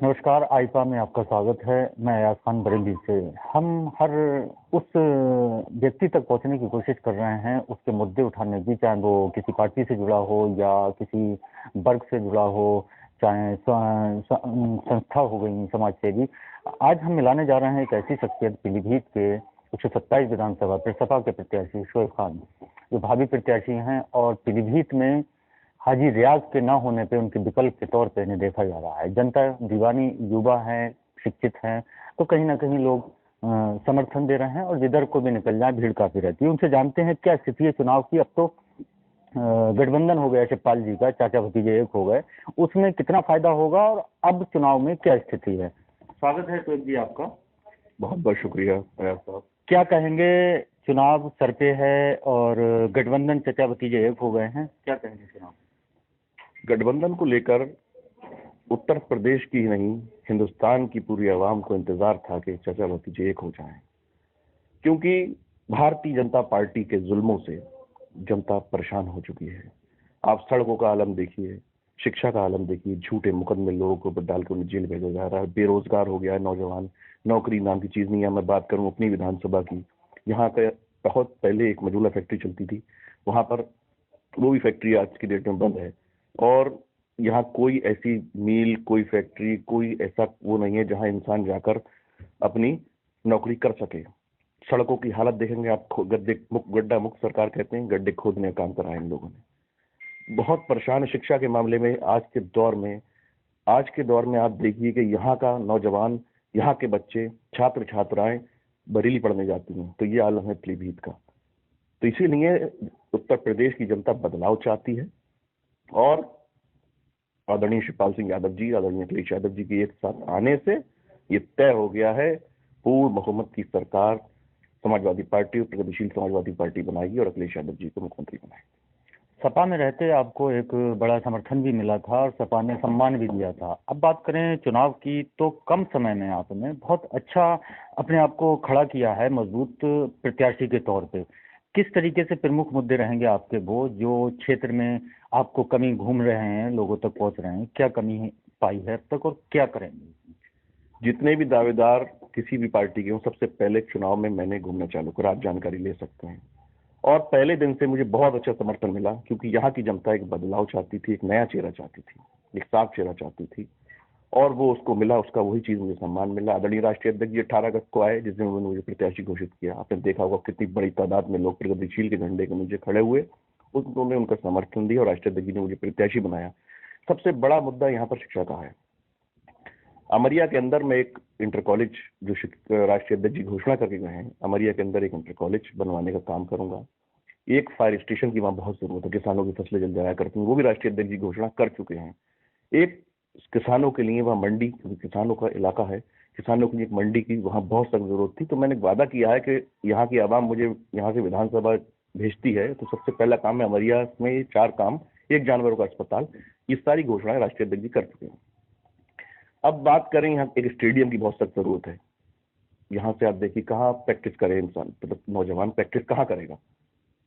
नमस्कार, आईपा में आपका स्वागत है। मैं अयाज खान बरेली से। हम हर उस व्यक्ति तक पहुंचने की कोशिश कर रहे हैं, उसके मुद्दे उठाने की, चाहे वो किसी पार्टी से जुड़ा हो या किसी वर्ग से जुड़ा हो, चाहे संस्था हो गई समाज सेवी। आज हम मिलाने जा रहे हैं एक ऐसी शख्सियत, पीलीभीत के 127 विधानसभा सपा के प्रत्याशी शोएब खान, जो भावी प्रत्याशी हैं और पीलीभीत में हाजी रियाज के ना होने पे उनके विकल्प के तौर पे इन्हें देखा जा रहा है। जनता दीवानी, युवा है, शिक्षित हैं, तो कहीं ना कहीं लोग समर्थन दे रहे हैं और जिधर को भी निकल जाए भीड़ काफी रहती है। उनसे जानते हैं क्या स्थिति है चुनाव की। अब तो गठबंधन हो गया शिवपाल जी का, चाचा भतीजे एक हो गए, उसमें कितना फायदा होगा और अब चुनाव में क्या स्थिति है। स्वागत है शोएब जी आपका। बहुत बहुत शुक्रिया अयाज साहब। क्या कहेंगे, चुनाव सर पे है और गठबंधन चाचा भतीजे एक हो गए हैं, क्या कहेंगे चुनाव? गठबंधन को लेकर उत्तर प्रदेश की ही नहीं, हिंदुस्तान की पूरी आवाम को इंतजार था कि चाचा भतीजे एक हो जाएं, क्योंकि भारतीय जनता पार्टी के जुल्मों से जनता परेशान हो चुकी है। आप सड़कों का आलम देखिए, शिक्षा का आलम देखिए, झूठे मुकदमे लोगों को डाल कर उन्हें जेल भेजा जा रहा है, बेरोजगार हो गया है नौजवान, नौकरी नाम की चीज नहीं है। मैं बात करूं अपनी विधानसभा की, यहाँ पे बहुत पहले एक मजूला फैक्ट्री चलती थी, वहां पर वो भी फैक्ट्री आज की डेट में बंद है। और यहाँ कोई ऐसी मिल, कोई फैक्ट्री, कोई ऐसा वो नहीं है जहां इंसान जाकर अपनी नौकरी कर सके। सड़कों की हालत देखेंगे आप, गड्ढा मुक्त सरकार कहते हैं, गड्ढे खोदने का काम करा है इन लोगों ने। बहुत परेशान है शिक्षा के मामले में। आज के दौर में आप देखिए कि यहाँ का नौजवान, यहाँ के बच्चे, छात्र छात्राएं बरेली पढ़ने जाती हैं, तो ये आलम है पीलीभीत का। तो इसीलिए उत्तर प्रदेश की जनता बदलाव चाहती है और आदरणीय शिवपाल सिंह यादव जी, आदरणीय अखिलेश यादव जी के एक साथ आने से ये तय हो गया है, पूर्ण बहुमत की सरकार समाजवादी पार्टी और प्रगतिशील समाजवादी पार्टी बनाएगी और अखिलेश यादव जी को मुख्यमंत्री बनाएगी। सपा में रहते आपको एक बड़ा समर्थन भी मिला था और सपा ने सम्मान भी दिया था। अब बात करें चुनाव की, तो कम समय में आपने बहुत अच्छा अपने आप को खड़ा किया है मजबूत प्रत्याशी के तौर पे। किस तरीके से प्रमुख मुद्दे रहेंगे आपके, वो जो क्षेत्र में आपको कमी घूम रहे हैं, लोगों तक पहुंच रहे हैं, क्या कमी पाई है अब तक और क्या करेंगे? जितने भी दावेदार किसी भी पार्टी के हों, सबसे पहले चुनाव में मैंने घूमना चालू करा, आप जानकारी ले सकते हैं। और पहले दिन से मुझे बहुत अच्छा समर्थन मिला, क्योंकि यहाँ की जनता एक बदलाव चाहती थी, एक नया चेहरा चाहती थी, एक साफ चेहरा चाहती थी, और वो उसको मिला, उसका वही चीज मुझे सम्मान मिला। आदरणीय राष्ट्रीय अध्यक्ष जी 18 अगस्त को आए, जिस दिन उन्होंने मुझे प्रत्याशी घोषित किया। आपने देखा होगा कितनी बड़ी तादाद में लोग प्रगतिशील के झंडे के नीचे खड़े हुए, उन्होंने उनका समर्थन दिया और राष्ट्रीय अध्यक्ष जी ने मुझे प्रत्याशी बनाया। सबसे बड़ा मुद्दा यहाँ पर शिक्षा का है। अमरिया के अंदर मैं एक इंटर कॉलेज, जो राष्ट्रीय अध्यक्ष जी घोषणा करके गए हैं, अमरिया के अंदर एक इंटर कॉलेज बनवाने का काम करूंगा। एक फायर स्टेशन की वहां बहुत जरूरत है, किसानों की फसलें जल जाया करती हैं, वो भी राष्ट्रीय अध्यक्ष जी घोषणा कर चुके हैं। एक किसानों के लिए वहाँ मंडी, किसानों का इलाका है, किसानों के लिए एक मंडी की वहाँ बहुत सख्त जरूरत थी। तो मैंने वादा किया है कि यहाँ की आवाम मुझे यहाँ से विधानसभा भेजती है, तो सबसे पहला काम है अमरिया में ये 4 काम, एक जानवरों का अस्पताल, ये सारी घोषणाएं राष्ट्रीय अध्यक्ष जी कर चुके हैं। अब बात करें, यहाँ एक स्टेडियम की बहुत सख्त जरूरत है। यहाँ से आप देखिए कहाँ प्रैक्टिस करे इंसान, मतलब नौजवान प्रैक्टिस कहाँ करेगा?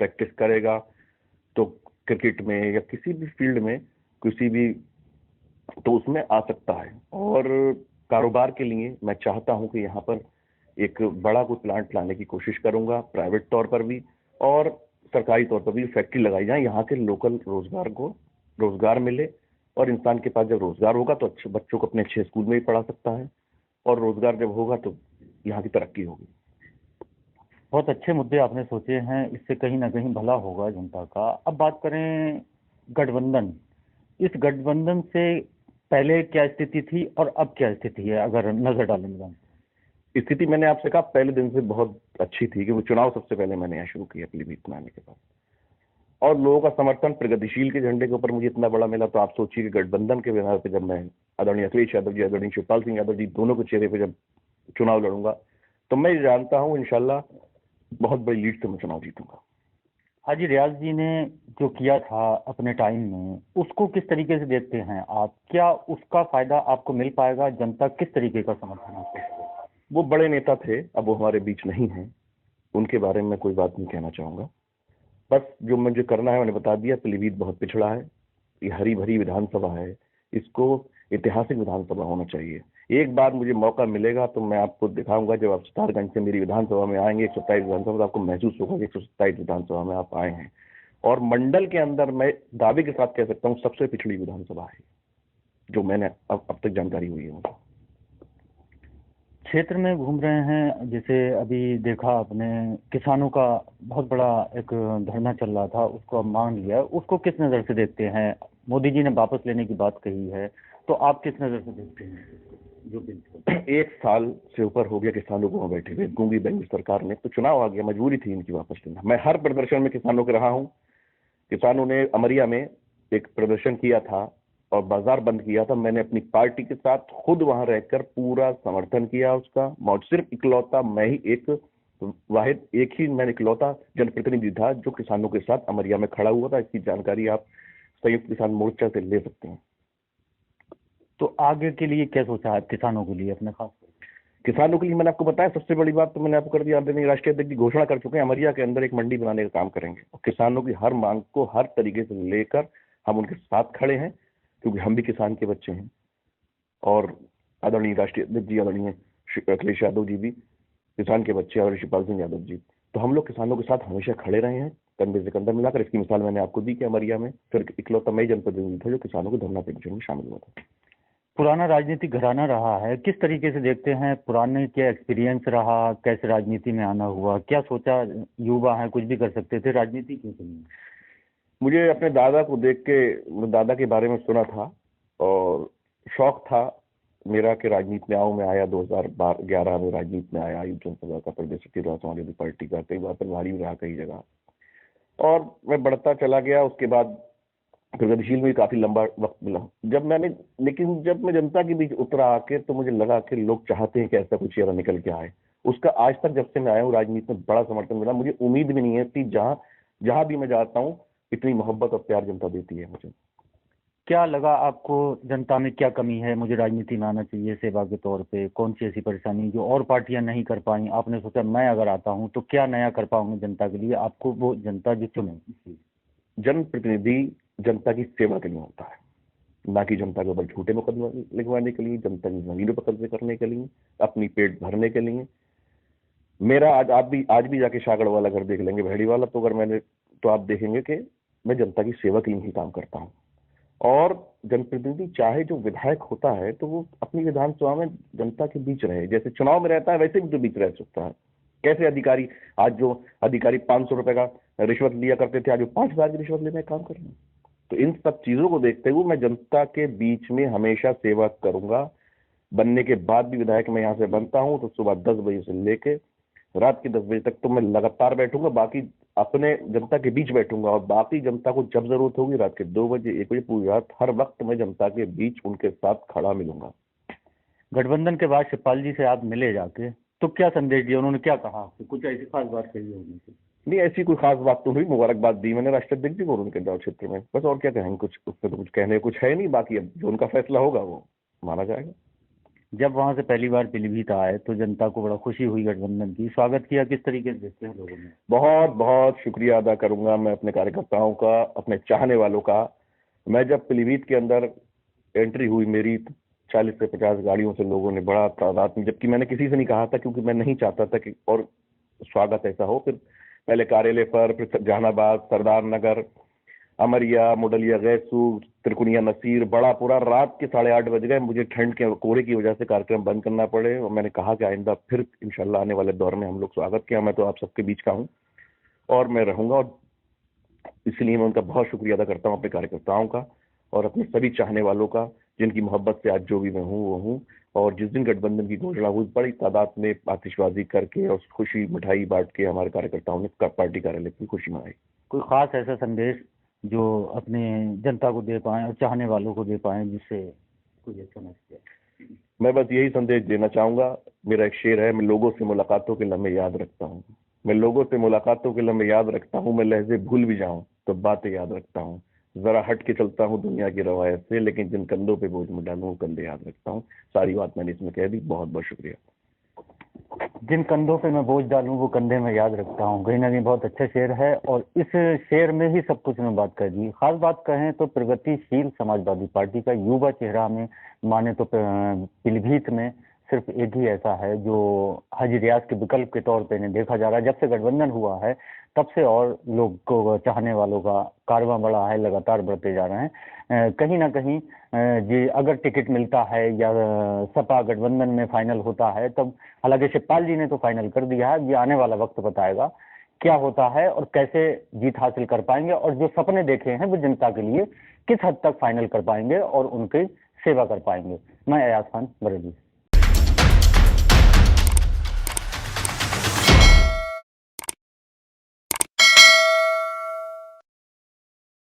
प्रैक्टिस करेगा तो क्रिकेट में या किसी भी फील्ड में, किसी भी, तो उसमें आ सकता है। और कारोबार के लिए मैं चाहता हूं कि यहाँ पर एक बड़ा कोई प्लांट लाने की कोशिश करूंगा, प्राइवेट तौर पर भी और सरकारी तौर पर भी फैक्ट्री लगाई जाए, यहाँ के लोकल रोजगार को रोजगार मिले। और इंसान के पास जब रोजगार होगा तो अच्छे बच्चों को अपने अच्छे स्कूल में भी पढ़ा सकता है, और रोजगार जब होगा तो यहाँ की तरक्की होगी। बहुत अच्छे मुद्दे आपने सोचे हैं, इससे कहीं ना कहीं भला होगा जनता का। अब बात करें गठबंधन, इस गठबंधन से पहले क्या स्थिति थी और अब क्या स्थिति है, अगर नजर डालेंगे? स्थिति मैंने आपसे कहा पहले दिन से बहुत अच्छी थी, क्योंकि चुनाव सबसे पहले मैंने यहाँ शुरू किया पीलीभीत में आने के बाद, और लोगों का समर्थन प्रगतिशील के झंडे के ऊपर मुझे इतना बड़ा मिला। तो आप सोचिए कि गठबंधन के बिना पे जब मैं आदरणीय अखिलेश यादव जी, आदरणीय शिवपाल सिंह यादव जी दोनों के चेहरे पे जब चुनाव लड़ूंगा, तो मैं जानता हूं इंशाल्लाह बहुत बड़ी लीड से मैं चुनाव जीतूंगा। हाजी रियाज जी ने जो किया था अपने टाइम में, उसको किस तरीके से देखते हैं आप? क्या उसका फायदा आपको मिल पाएगा? जनता किस तरीके का समर्थन आपको? वो बड़े नेता थे, अब वो हमारे बीच नहीं है, उनके बारे में कोई बात नहीं कहना चाहूंगा। बस जो मुझे करना है मैंने बता दिया। पीलीभीत बहुत पिछड़ा है, ये हरी भरी विधानसभा है, इसको ऐतिहासिक विधानसभा होना चाहिए। एक बार मुझे मौका मिलेगा तो मैं आपको दिखाऊंगा, जब आप सितारगंज से मेरी विधानसभा में आएंगे 127 विधानसभा, तो आपको महसूस होगा कि 127 विधानसभा में आप आए हैं। और मंडल के अंदर मैं दावे के साथ कह सकता हूँ सबसे पिछड़ी विधानसभा है जो मैंने अब तक जानकारी हुई है मुझे। क्षेत्र में घूम रहे हैं, जैसे अभी देखा आपने किसानों का बहुत बड़ा एक धरना चल रहा था, उसको अब मान लिया, उसको किस नज़र से देखते हैं? मोदी जी ने वापस लेने की बात कही है, तो आप किस नज़र से देखते हैं जो बिल? एक साल से ऊपर हो गया किसानों को वहां बैठे हुए, गूंगी बेंगी सरकार ने, तो चुनाव आ गया, मजबूरी थी इनकी वापस लेना। मैं हर प्रदर्शन में किसानों के रहा हूँ। किसानों ने अमरिया में एक प्रदर्शन किया था और बाजार बंद किया था, मैंने अपनी पार्टी के साथ खुद वहां रहकर पूरा समर्थन किया उसका। और सिर्फ इकलौता मैं ही एक ही मैंने इकलौता जनप्रतिनिधि था जो किसानों के साथ अमरिया में खड़ा हुआ था। इसकी जानकारी आप संयुक्त किसान मोर्चा से ले सकते हैं। तो आगे के लिए क्या सोचा है किसानों के लिए अपने खास? किसानों के लिए मैंने आपको बताया, सबसे बड़ी बात तो मैंने आपको कर दिया, आदरणीय राष्ट्रीय अध्यक्ष की घोषणा कर चुके हैं, अमरिया के अंदर एक मंडी बनाने का काम करेंगे और किसानों की हर मांग को हर तरीके से लेकर हम उनके साथ खड़े हैं, क्योंकि हम भी किसान के बच्चे हैं। और आदरणीय राष्ट्रीय अध्यक्ष जी, आदरणीय अखिलेश यादव जी भी किसान के बच्चे, और शिवपाल सिंह यादव जी, तो हम लोग किसानों के साथ हमेशा खड़े रहे हैं, कंधे से कंधा मिलाकर। इसकी मिसाल मैंने आपको दी कि अमरिया में फिर इकलौता मई जनप्रतिनिधि था जो किसानों के धरना प्रदर्शन में शामिल हुआ था। पुराना राजनीतिक घराना रहा है, किस तरीके से देखते हैं? पुराने क्या एक्सपीरियंस रहा, कैसे राजनीति में आना हुआ, क्या सोचा युवा है कुछ भी कर सकते थे, राजनीति क्यों चुनी? मुझे अपने दादा को देख के, दादा के बारे में सुना था और शौक था मेरा कि राजनीति में आऊं। मैं आया 2011 में राजनीति में आया, युवा जनता का प्रदेश सचिव समाजवादी पार्टी का, कई बार प्रभारी भी रहा कई जगह, और मैं बढ़ता चला गया। उसके बाद प्रगतिशील में भी काफी लंबा वक्त मिला लेकिन जब मैं जनता के बीच उतरा आके, तो मुझे लगा कि लोग चाहते हैं कि ऐसा कुछ चेहरा निकल के आए। उसका आज तक जब से मैं आया हूँ राजनीति में बड़ा समर्थन मिला। मुझे उम्मीद भी नहीं है कि जहां भी मैं जाता हूँ इतनी मोहब्बत और प्यार जनता देती है मुझे। क्या लगा आपको जनता में क्या कमी है, मुझे राजनीति में आना चाहिए सेवा के तौर पे? कौन सी ऐसी परेशानी जो और पार्टियां नहीं कर पाई, आपने सोचा मैं अगर आता हूं तो क्या नया कर पाऊंगा जनता के लिए? आपको वो जनता जो चुने। जनप्रतिनिधि जनता की सेवा के लिए होता है, ना कि जनता के ऊपर झूठे मुकदमे लिखवाने के लिए, जनता की जमीनों पर कब्जे करने के लिए, अपनी पेट भरने के लिए। मेरा आज भी जाके शागड़ वाला घर देख लेंगे, भैड़ी वाला, तो आप देखेंगे कि मैं जनता की सेवा के लिए ही काम करता हूँ। और जनप्रतिनिधि चाहे जो विधायक होता है तो वो अपनी विधानसभा में जनता के बीच रहे, जैसे चुनाव में रहता है वैसे भी तो बीच रह सकता है। कैसे अधिकारी, आज जो अधिकारी 500 रुपए का रिश्वत लिया करते थे, आज वो 5,000 की रिश्वत लेने का काम कर रहे हैं। तो इन सब चीजों को देखते हुए मैं जनता के बीच में हमेशा सेवा करूंगा। बनने के बाद भी विधायक मैं यहाँ से बनता हूँ तो सुबह 10 बजे से लेके रात के 10 बजे तक तो मैं लगातार बैठूंगा, बाकी अपने जनता के बीच बैठूंगा, और बाकी जनता को जब जरूरत होगी रात के 2 बजे 1 बजे पूरी रात हर वक्त मैं जनता के बीच उनके साथ खड़ा मिलूंगा। गठबंधन के बाद शिवपाल जी से आप मिले जाके, तो क्या संदेश दिया उन्होंने, क्या कहा आपसे? कुछ ऐसी खास बात कही होगी? नहीं, ऐसी कोई खास बात तो नहीं, मुबारकबाद दी मैंने राष्ट्रीय अध्यक्ष जी को उनके गाँव क्षेत्र में, बस। और क्या कहेंगे, कुछ उससे तो कुछ कहने कुछ है नहीं, बाकी अब जो उनका फैसला होगा वो माना जाएगा। जब वहां से पहली बार पीलीभीत आए तो जनता को बड़ा खुशी हुई, गठबंधन की स्वागत किया, किस तरीके से देखते हैं लोगों ने? बहुत बहुत शुक्रिया अदा करूंगा मैं अपने कार्यकर्ताओं का, अपने चाहने वालों का। मैं जब पीलीभीत के अंदर एंट्री हुई मेरी, 40 से 50 गाड़ियों से लोगों ने बड़ा तादाद में, जबकि मैंने किसी से नहीं कहा था क्योंकि मैं नहीं चाहता था कि और स्वागत ऐसा हो। फिर पहले कार्यालय पर, फिर जहानाबाद, सरदार नगर, अमरिया, मुडलिया, गैसू, त्रिकुनिया, नसीर, बड़ा पूरा रात के 8:30 बज गए। मुझे ठंड के कोहरे की वजह से कार्यक्रम बंद करना पड़े, और मैंने कहा कि आइंदा फिर इंशाल्लाह आने वाले दौर में हम लोग स्वागत किया। मैं तो आप सबके बीच का हूँ और मैं रहूंगा, और इसलिए मैं उनका बहुत शुक्रिया अदा करता हूँ, अपने कार्यकर्ताओं का और अपने सभी चाहने वालों का, जिनकी मोहब्बत से आज जो भी मैं हूँ वो हूँ। और जिस दिन गठबंधन की घोषणा हुई, बड़ी तादाद में आतिशबाजी करके और खुशी मिठाई बांट के हमारे कार्यकर्ताओं ने पार्टी कार्यालय की खुशी मनाई। कोई खास ऐसा संदेश जो अपने जनता को दे पाए और चाहने वालों को दे पाए, जिससे कोई अच्छा मैसेज? मैं बस यही संदेश देना चाहूंगा, मेरा एक शेर है, मैं लोगों से मुलाकातों के लम्हे याद रखता हूँ, मैं लोगों से मुलाकातों के लम्हे याद रखता हूँ, मैं लहजे भूल भी जाऊं तो बातें याद रखता हूँ, जरा हट के चलता हूँ दुनिया की रवायत से, लेकिन जिन कंधों पे बोझ में डालूं कंधे याद रखता हूँ। सारी बात मैंने इसमें कह दी। बहुत बहुत शुक्रिया। जिन कंधों पे मैं बोझ डालूं वो कंधे में याद रखता हूं, कहीं ना कहीं बहुत अच्छा शेर है। और इस शेर में ही सब कुछ में बात कर दी। खास बात कहें तो प्रगतिशील समाजवादी पार्टी का युवा चेहरा में माने तो पीलीभीत में सिर्फ एक ही ऐसा है जो हाजी रियाज के विकल्प के तौर पे इन्हें देखा जा रहा है। जब से गठबंधन हुआ है तब से और लोग को चाहने वालों का कारवां बढ़ा है, लगातार बढ़ते जा रहे हैं। कहीं ना कहीं जी अगर टिकट मिलता है या सपा गठबंधन में फाइनल होता है तब, हालांकि शिवपाल जी ने तो फाइनल कर दिया है, ये आने वाला वक्त बताएगा क्या होता है और कैसे जीत हासिल कर पाएंगे, और जो सपने देखे हैं वो जनता के लिए किस हद तक फाइनल कर पाएंगे और उनकी सेवा कर पाएंगे। मैं अयाज खान, बरेली।